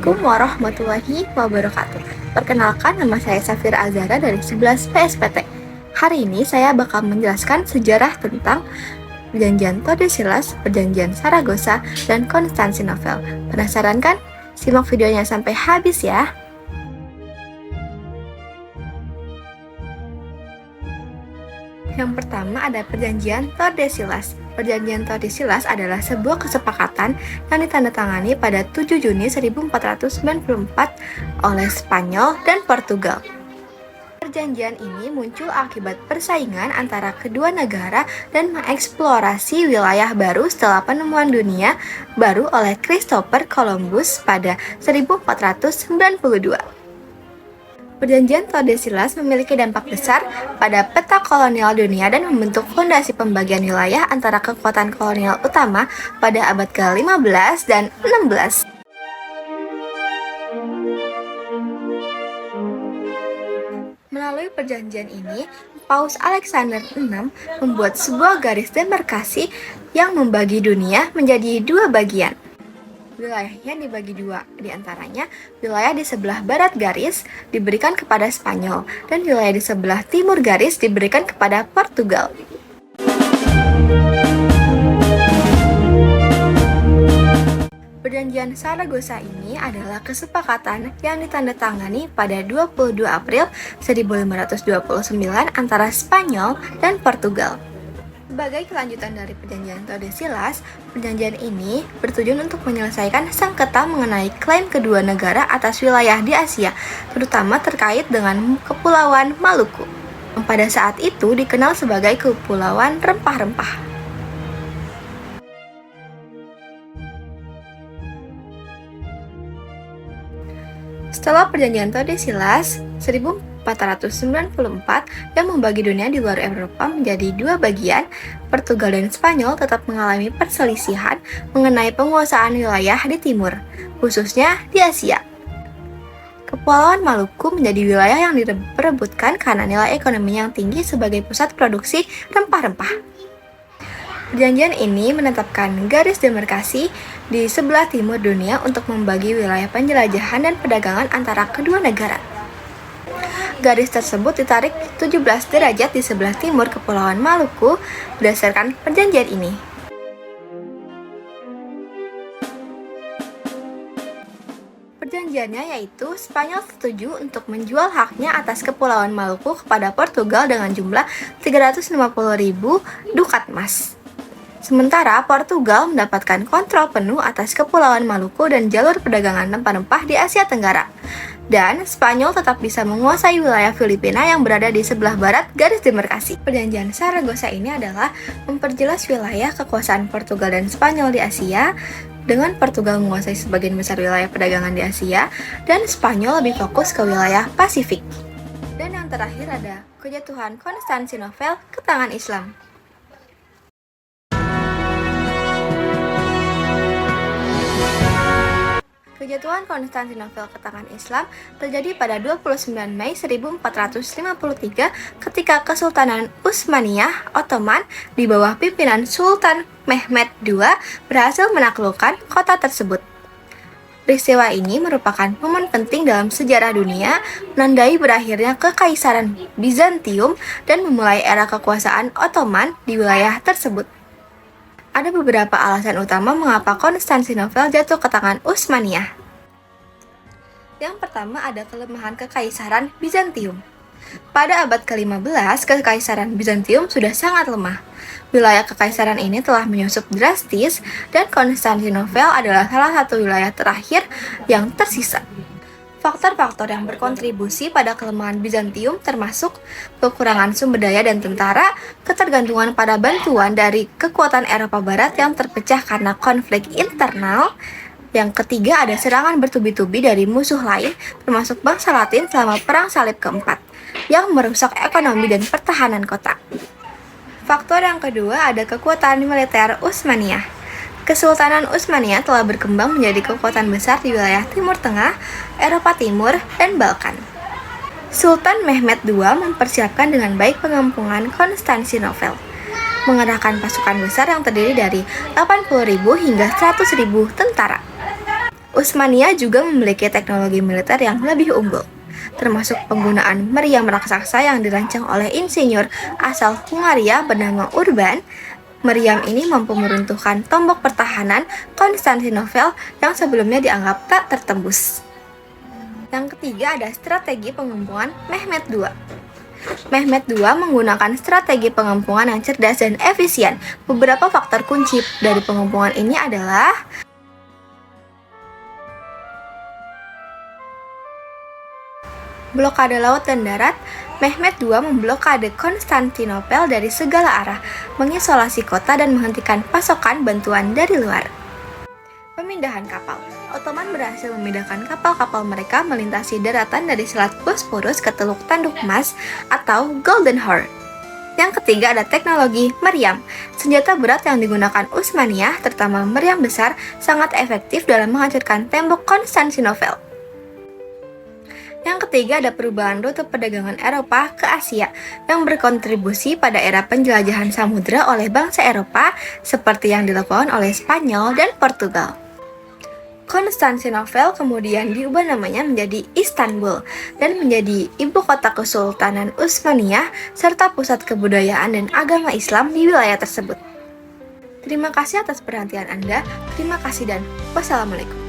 Assalamualaikum warahmatullahi wabarakatuh. Perkenalkan, nama saya Safira Azhara dari 11 PSPT. Hari ini saya bakal menjelaskan sejarah tentang Perjanjian Tordesillas, Perjanjian Saragossa, dan Konstantinopel. Penasaran kan? Simak videonya sampai habis ya. Yang pertama ada Perjanjian Tordesillas. Perjanjian Tordesillas adalah sebuah kesepakatan yang ditandatangani pada 7 Juni 1494 oleh Spanyol dan Portugal. Perjanjian ini muncul akibat persaingan antara kedua negara dan mengeksplorasi wilayah baru setelah penemuan dunia baru oleh Christopher Columbus pada 1492. Perjanjian Tordesillas memiliki dampak besar pada peta kolonial dunia dan membentuk fondasi pembagian wilayah antara kekuatan kolonial utama pada abad ke-15 dan 16. Melalui perjanjian ini, Paus Alexander VI membuat sebuah garis demarkasi yang membagi dunia menjadi dua bagian. Wilayahnya dibagi dua, diantaranya wilayah di sebelah barat garis diberikan kepada Spanyol dan wilayah di sebelah timur garis diberikan kepada Portugal. Perjanjian Saragossa ini adalah kesepakatan yang ditandatangani pada 22 April 1529 antara Spanyol dan Portugal. Sebagai kelanjutan dari Perjanjian Tordesillas, perjanjian ini bertujuan untuk menyelesaikan sengketa mengenai klaim kedua negara atas wilayah di Asia, terutama terkait dengan Kepulauan Maluku, yang pada saat itu dikenal sebagai Kepulauan Rempah-Rempah. Setelah Perjanjian Tordesillas 1494 yang membagi dunia di luar Eropa menjadi dua bagian, Portugal dan Spanyol tetap mengalami perselisihan mengenai penguasaan wilayah di timur, khususnya di Asia. Kepulauan Maluku menjadi wilayah yang diperebutkan karena nilai ekonomi yang tinggi sebagai pusat produksi rempah-rempah. Perjanjian ini menetapkan garis demarkasi di sebelah timur dunia untuk membagi wilayah penjelajahan dan perdagangan antara kedua negara. Garis tersebut ditarik 17 derajat di sebelah timur Kepulauan Maluku berdasarkan perjanjian ini. Perjanjiannya yaitu Spanyol setuju untuk menjual haknya atas Kepulauan Maluku kepada Portugal dengan jumlah 350.000 dukat emas. Sementara Portugal mendapatkan kontrol penuh atas Kepulauan Maluku dan jalur perdagangan rempah-rempah di Asia Tenggara. Dan Spanyol tetap bisa menguasai wilayah Filipina yang berada di sebelah barat garis demarkasi. Perjanjian Saragossa ini adalah memperjelas wilayah kekuasaan Portugal dan Spanyol di Asia, dengan Portugal menguasai sebagian besar wilayah perdagangan di Asia, dan Spanyol lebih fokus ke wilayah Pasifik. Dan yang terakhir ada kejatuhan Konstantinopel ke tangan Islam. Kejatuhan Konstantinopel ke tangan Islam terjadi pada 29 Mei 1453 ketika Kesultanan Utsmaniyah Ottoman di bawah pimpinan Sultan Mehmed II berhasil menaklukkan kota tersebut. Peristiwa ini merupakan momen penting dalam sejarah dunia, menandai berakhirnya Kekaisaran Bizantium dan memulai era kekuasaan Ottoman di wilayah tersebut. Ada beberapa alasan utama mengapa Konstantinopel jatuh ke tangan Utsmaniyah. Yang pertama ada kelemahan Kekaisaran Bizantium. Pada abad ke-15, Kekaisaran Bizantium sudah sangat lemah. Wilayah Kekaisaran ini telah menyusup drastis dan Konstantinopel adalah salah satu wilayah terakhir yang tersisa. Faktor-faktor yang berkontribusi pada kelemahan Bizantium termasuk kekurangan sumber daya dan tentara, ketergantungan pada bantuan dari kekuatan Eropa Barat yang terpecah karena konflik internal. Yang ketiga ada serangan bertubi-tubi dari musuh lain, termasuk bangsa Latin selama Perang Salib keempat, yang merusak ekonomi dan pertahanan kota. Faktor yang kedua ada kekuatan militer Utsmaniyah. Kesultanan Utsmaniyah telah berkembang menjadi kekuatan besar di wilayah Timur Tengah, Eropa Timur, dan Balkan. Sultan Mehmed II mempersiapkan dengan baik pengampungan Konstantinopel, mengerahkan pasukan besar yang terdiri dari 80.000 hingga 100.000 tentara. Utsmaniyah juga memiliki teknologi militer yang lebih unggul, termasuk penggunaan meriam raksasa yang dirancang oleh insinyur asal Hungaria bernama Urban. Meriam ini mampu meruntuhkan tombok pertahanan Konstantinopel yang sebelumnya dianggap tak tertembus. Yang ketiga ada strategi pengempungan Mehmed II. Mehmed II menggunakan strategi pengempungan yang cerdas dan efisien. Beberapa faktor kunci dari pengempungan ini adalah blokade laut dan darat. Mehmed II memblokade Konstantinopel dari segala arah, mengisolasi kota dan menghentikan pasokan bantuan dari luar. Pemindahan kapal. Ottoman berhasil memindahkan kapal-kapal mereka melintasi daratan dari Selat Bosporus ke Teluk Tanduk Emas atau Golden Horn. Yang ketiga ada teknologi meriam. Senjata berat yang digunakan Utsmaniyah, terutama meriam besar, sangat efektif dalam menghancurkan tembok Konstantinopel. Yang ketiga ada perubahan rute perdagangan Eropa ke Asia yang berkontribusi pada era penjelajahan samudera oleh bangsa Eropa seperti yang dilakukan oleh Spanyol dan Portugal. Konstantinopel kemudian diubah namanya menjadi Istanbul dan menjadi ibu kota Kesultanan Utsmaniyah serta pusat kebudayaan dan agama Islam di wilayah tersebut. Terima kasih atas perhatian Anda. Terima kasih dan wassalamualaikum.